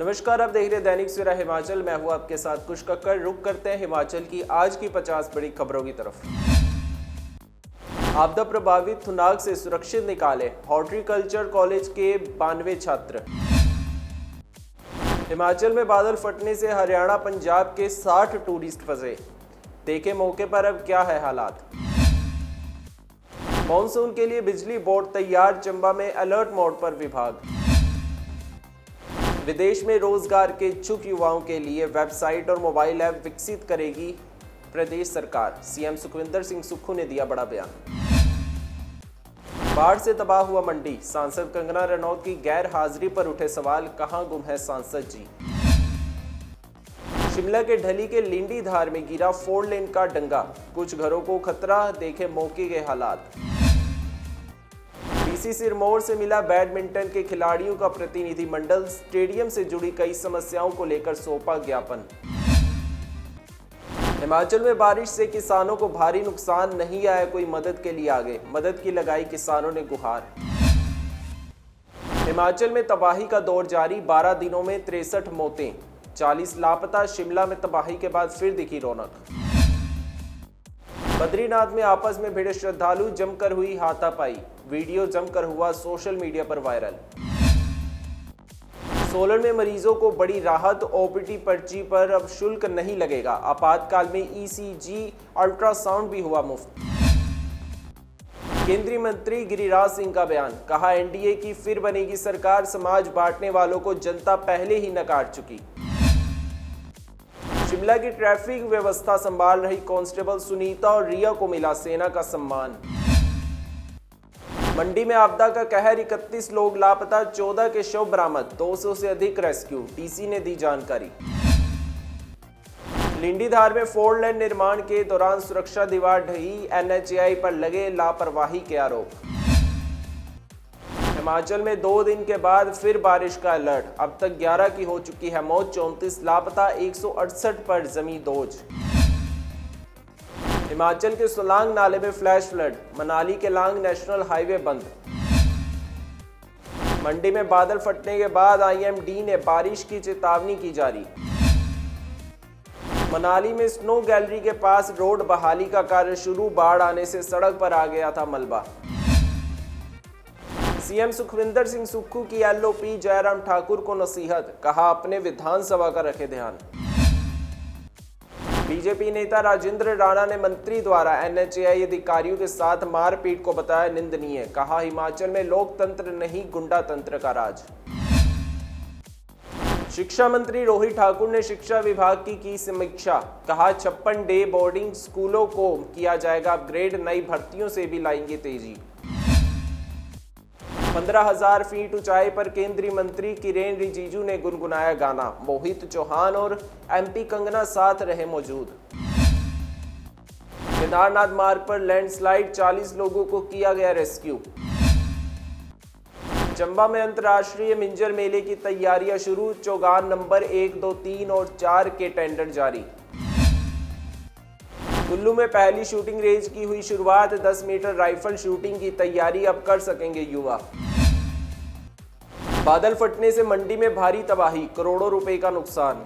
नमस्कार, आप देख रहे हैं दैनिक सवेरा हिमाचल। मैं हूं आपके साथ कुश कक्कड़। रुक करते हैं हिमाचल की आज की 50 बड़ी खबरों की तरफ। आपदा प्रभावित थुनाग से सुरक्षित निकाले हॉर्टिकल्चर कॉलेज के 92 छात्र। हिमाचल में बादल फटने से हरियाणा पंजाब के 60 टूरिस्ट फंसे। देखे मौके पर अब क्या है हालात। मॉनसून के लिए बिजली बोर्ड तैयार, चंबा में अलर्ट मोड पर विभाग। विदेश में रोजगार के इच्छुक युवाओं के लिए वेबसाइट और मोबाइल ऐप विकसित करेगी प्रदेश सरकार। सीएम सुखविंदर सिंह सुक्खू ने दिया बड़ा बयान। बाढ़ से तबाह हुआ मंडी, सांसद कंगना रनौत की गैर हाजिरी पर उठे सवाल, कहां गुम है सांसद जी। शिमला के ढली के लिंडी धार में गिरा 4 लेन का डंगा, कुछ घरों को खतरा, देखे मौके के हालात। डीसी सिरमौर से मिला बैडमिंटन के खिलाड़ियों का प्रतिनिधिमंडल, स्टेडियम से जुड़ी कई समस्याओं को लेकर सौंपा ज्ञापन। हिमाचल में बारिश से किसानों को भारी नुकसान, नहीं आया कोई मदद के लिए आगे, मदद की लगाई किसानों ने गुहार। हिमाचल में तबाही का दौर जारी, 12 दिनों में 63 मौतें, 40 लापता। शिमला में तबाही के बाद फिर दिखी रौनक। बद्रीनाथ में आपस में भिड़े श्रद्धालु, जमकर हुई हाथापाई, वीडियो जमकर हुआ सोशल मीडिया पर वायरल। सोलन में मरीजों को बड़ी राहत, ओपीडी पर्ची पर अब शुल्क नहीं लगेगा। आपातकाल में ईसीजी, अल्ट्रासाउंड भी हुआ मुफ्त। केंद्रीय मंत्री गिरिराज सिंह का बयान, कहा एनडीए की फिर बनेगी सरकार, समाज बांटने वालों को जनता पहले ही नकार चुकी। शिमला की ट्रैफिक व्यवस्था संभाल रही कांस्टेबल सुनीता और रिया को मिला सेना का सम्मान। मंडी में आपदा का कहर, 31 लोग लापता, 14 के शव बरामद, 200 से अधिक रेस्क्यू, डीसी ने दी जानकारी। लिंडीधार में 4 लेन निर्माण के दौरान सुरक्षा दीवार ढही, एनएचएआई पर लगे लापरवाही के आरोप। हिमाचल में 2 दिन के बाद फिर बारिश का अलर्ट, अब तक 11 की हो चुकी है मौत, 34 लापता, 168 पर जमी दोज। हिमाचल के सोलांग नाले में फ्लैश फ्लड, मनाली के लांग नेशनल हाईवे बंद। मंडी में बादल फटने के बाद आईएमडी ने बारिश की चेतावनी की जारी। मनाली में स्नो गैलरी के पास रोड बहाली का कार्य शुरू, बाढ़ आने से सड़क पर आ गया था मलबा। सीएम सुखविंदर सिंह सुक्खू की एलओपी जयराम ठाकुर को नसीहत, कहा अपने विधानसभा का रखे ध्यान। बीजेपी नेता राजेंद्र राणा ने मंत्री द्वारा एनएचएआई अधिकारियों के साथ मारपीट को बताया निंदनीय, कहा हिमाचल में लोकतंत्र नहीं गुंडा तंत्र का राज। शिक्षा मंत्री रोहित ठाकुर ने शिक्षा विभाग की समीक्षा, कहा 56 डे बोर्डिंग स्कूलों को किया जाएगा अपग्रेड, नई भर्तियों से भी लाएंगे तेजी। 15,000 फीट ऊंचाई पर केंद्रीय मंत्री किरेन रिजिजू ने गुनगुनाया गाना, मोहित चौहान और एमपी कंगना साथ रहे मौजूद। केदारनाथ मार्ग पर लैंडस्लाइड, 40 लोगों को किया गया रेस्क्यू। चंबा में अंतर्राष्ट्रीय मिंजर मेले की तैयारियां शुरू, चौगान नंबर 1, 2, 3 और 4 के टेंडर जारी। कुल्लू में पहली शूटिंग रेंज की हुई शुरुआत, 10 मीटर राइफल शूटिंग की तैयारी अब कर सकेंगे युवा। बादल फटने से मंडी में भारी तबाही, करोड़ों रुपए का नुकसान।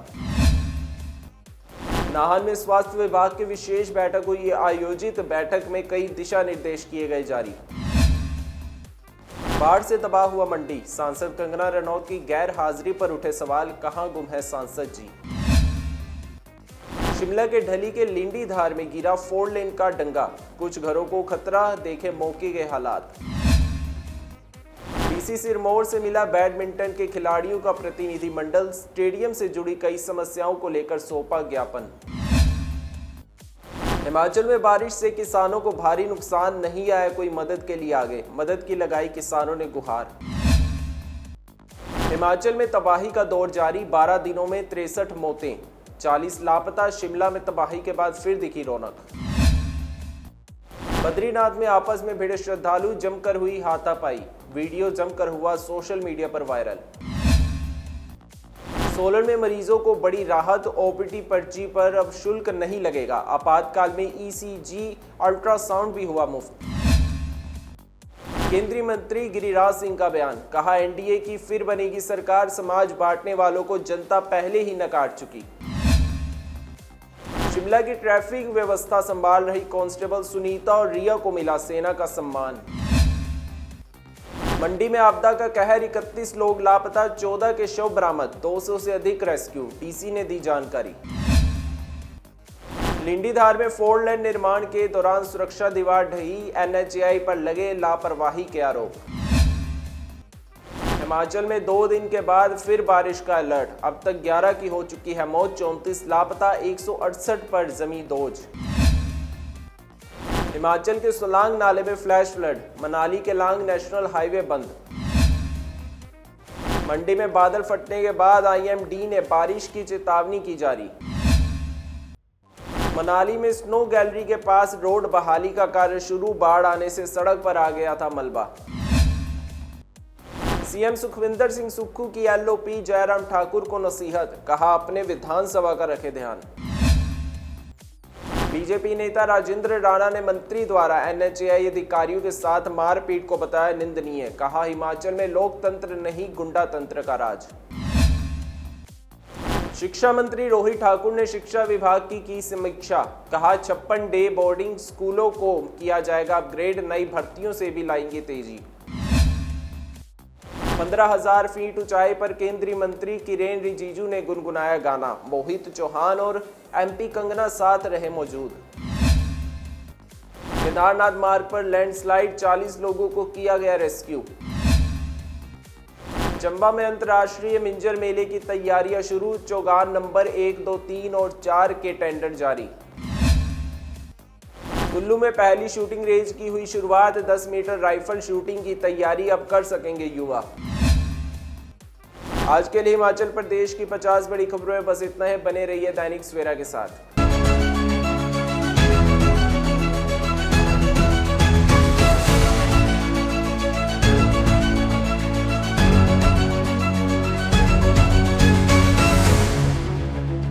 नाहन में स्वास्थ्य विभाग की विशेष बैठक हुई, आयोजित बैठक में कई दिशा निर्देश किए गए जारी। बाढ़ से तबाह हुआ मंडी, सांसद कंगना रनौत की गैर हाजिरी पर उठे सवाल, कहां गुम है सांसद जी। शिमला के ढली के लिंडी धार में गिरा 4 लेन का डंगा, कुछ घरों को खतरा, देखे मौके के हालात। डीसी सिरमौर से मिला बैडमिंटन के खिलाड़ियों का प्रतिनिधिमंडल, स्टेडियम से जुड़ी कई समस्याओं को लेकर सौंपा ज्ञापन। हिमाचल में बारिश से किसानों को भारी नुकसान, नहीं आया कोई मदद के लिए आगे, मदद की लगाई किसानों ने गुहार। हिमाचल में तबाही का दौर जारी, 12 दिनों में 63 मौतें, 40 लापता। शिमला में तबाही के बाद फिर दिखी रौनक। बद्रीनाथ में आपस में भिड़े श्रद्धालु, जमकर हुई हाथापाई, वीडियो जमकर हुआ सोशल मीडिया पर वायरल। सोलन में मरीजों को बड़ी राहत, ओपीडी पर्ची पर अब शुल्क नहीं लगेगा। आपातकाल में ईसीजी, अल्ट्रासाउंड भी हुआ मुफ्त। केंद्रीय मंत्री गिरिराज सिंह का बयान, कहा एनडीए की फिर बनेगी सरकार, समाज बांटने वालों को जनता पहले ही नकार चुकी। शिमला की ट्रैफिक व्यवस्था संभाल रही कांस्टेबल सुनीता और रिया को मिला सेना का सम्मान। मंडी में आपदा का कहर, 31 लोग लापता, 14 के शव बरामद, 200 से अधिक रेस्क्यू, डीसी ने दी जानकारी। लिंडीधार में 4 लेन निर्माण के दौरान सुरक्षा दीवार ढही, एनएचएआई पर लगे लापरवाही के आरोप। हिमाचल में 2 दिन के बाद फिर बारिश का अलर्ट, अब तक 11 की हो चुकी है मौत, 34 लापता, 168 पर जमी दोज। हिमाचल के सोलांग नाले में फ्लैश फ्लड, मनाली के लांग नेशनल हाईवे बंद। मंडी में बादल फटने के बाद आईएमडी ने बारिश की चेतावनी की जारी। मनाली में स्नो गैलरी के पास रोड बहाली का कार्य शुरू, बाढ़ आने से सड़क पर आ गया था मलबा। सीएम सुखविंदर सिंह सुक्खू की एलओपी जयराम ठाकुर को नसीहत, कहा अपने विधानसभा का रखे ध्यान। बीजेपी नेता राजेंद्र राणा ने मंत्री द्वारा एनएचएआई अधिकारियों के साथ मारपीट को बताया निंदनीय, कहा हिमाचल में लोकतंत्र नहीं गुंडा तंत्र का राज। शिक्षा मंत्री रोहित ठाकुर ने शिक्षा विभाग की समीक्षा, कहा 56 डे बोर्डिंग स्कूलों को किया जाएगा अपग्रेड, नई भर्तियों से भी लाएंगे तेजी। 15,000 फीट ऊंचाई पर केंद्रीय मंत्री किरेन रिजिजू ने गुनगुनाया गाना, मोहित चौहान और एमपी कंगना साथ रहे मौजूद। केदारनाथ मार्ग पर लैंडस्लाइड, 40 लोगों को किया गया रेस्क्यू। चंबा में अंतर्राष्ट्रीय मिंजर मेले की तैयारियां शुरू, चौगान नंबर 1, 2, 3 और 4 के टेंडर जारी। कुल्लू में पहली शूटिंग रेंज की हुई शुरुआत, 10 मीटर राइफल शूटिंग की तैयारी अब कर सकेंगे युवा। आज के लिए हिमाचल प्रदेश की 50 बड़ी खबरों में बस इतना है। बने रहिए दैनिक सवेरा के साथ।